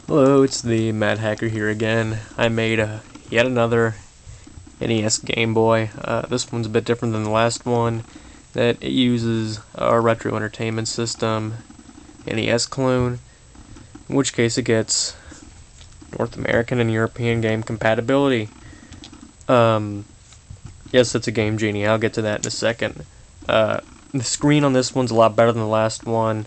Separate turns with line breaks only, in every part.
Hello, it's the Mad Hacker here again. I made yet another NES Game Boy. This one's a bit different than the last one. That it uses a retro entertainment system, NES clone, in which case it gets North American and European game compatibility. Yes, it's a Game Genie. I'll get to that in a second. The screen on this one's a lot better than the last one.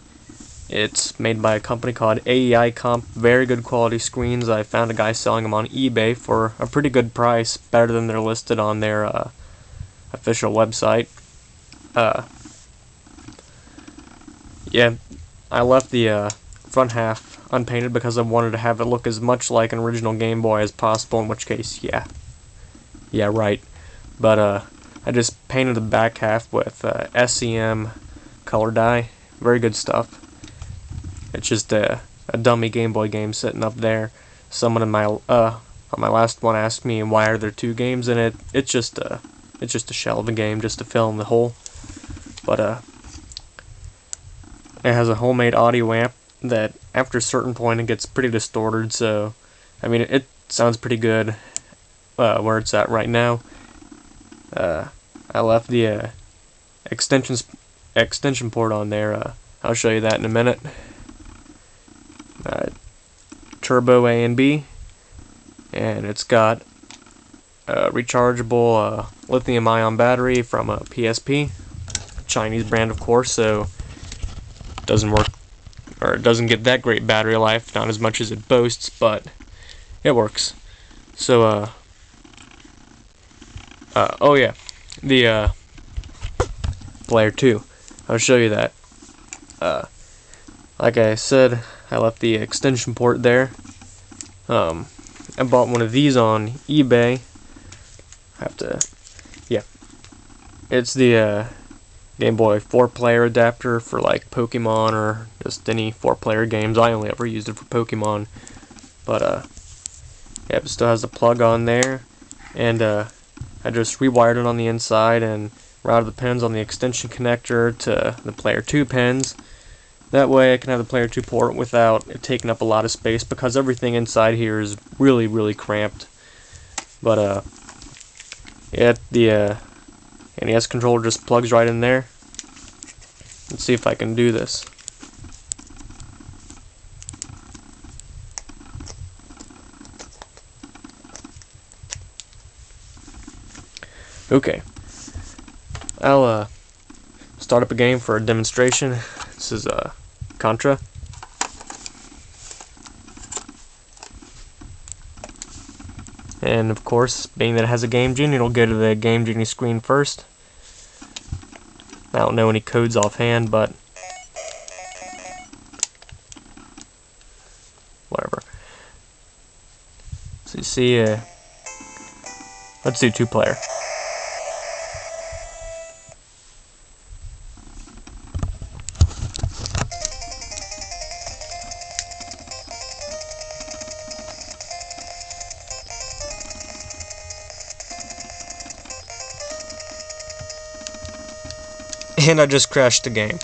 It's made by a company called AEI Comp. Very good quality screens. I found a guy selling them on eBay for a pretty good price, better than they're listed on their official website. Yeah, I left the front half unpainted because I wanted to have it look as much like an original Game Boy as possible, in which case, yeah, right. But I just painted the back half with SEM color dye. Very good stuff. It's just a dummy Game Boy game sitting up there. Someone in my on my last one asked me why are there two games in it. It's just a shell of a game just to fill in the hole. But it has a homemade audio amp that after a certain point it gets pretty distorted. So I mean it sounds pretty good where it's at right now. I left the extension port on there. I'll show you that in a minute. Turbo A and B, and it's got a rechargeable lithium-ion battery from a PSP, Chinese brand of course, so it doesn't work, or it doesn't get that great battery life, not as much as it boasts, but it works. So oh yeah, the player 2, I'll show you that. Like I said, I left the extension port there. I bought one of these on eBay. It's the Game Boy 4-player adapter for like Pokemon or just any 4-player games. I only ever used it for Pokemon. But yeah, it still has the plug on there, and I just rewired it on the inside and routed the pins on the extension connector to the player 2 pins. That way I can have the player 2 port without it taking up a lot of space, because everything inside here is really cramped. But yeah, the NES controller just plugs right in there. Let's see if I can do this. Okay, I'll start up a game for a demonstration. This is Contra. And of course, being that it has a Game Genie, it'll go to the Game Genie screen first. I don't know any codes offhand, but whatever. So you see, let's do 2-player. And I just crashed the game.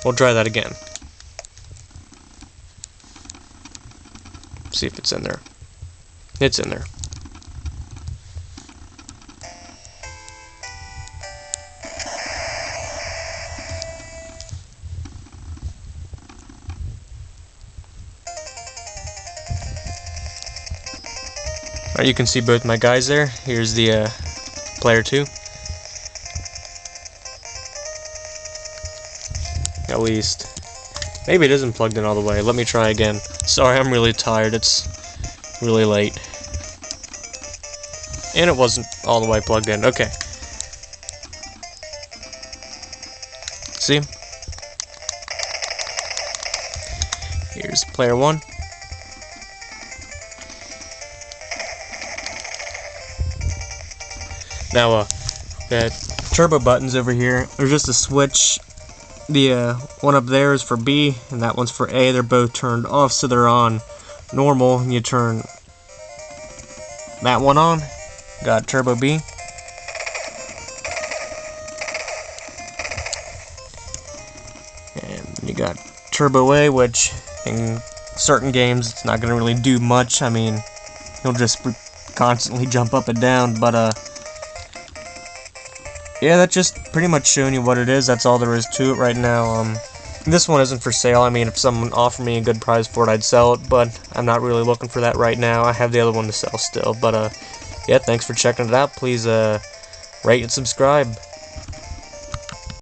We'll try that again. See if it's in there. It's in there. Alright, you can see both my guys there. Here's the player 2. At least. Maybe it isn't plugged in all the way. Let me try again. Sorry, I'm really tired. It's really late. And it wasn't all the way plugged in. Okay. See? Here's player 1. Now, the turbo buttons over here, there's just a switch. The one up there is for B, and that one's for A. They're both turned off, so they're on normal, and you turn that one on. Got Turbo B. And you got Turbo A, which can certain games it's not gonna really do much. I mean, he'll just constantly jump up and down, but yeah, that's just pretty much showing you what it is. That's all there is to it right now. This one isn't for sale. I mean, if someone offered me a good price for it, I'd sell it, but I'm not really looking for that right now. I have the other one to sell still, but yeah, thanks for checking it out. Please rate and subscribe.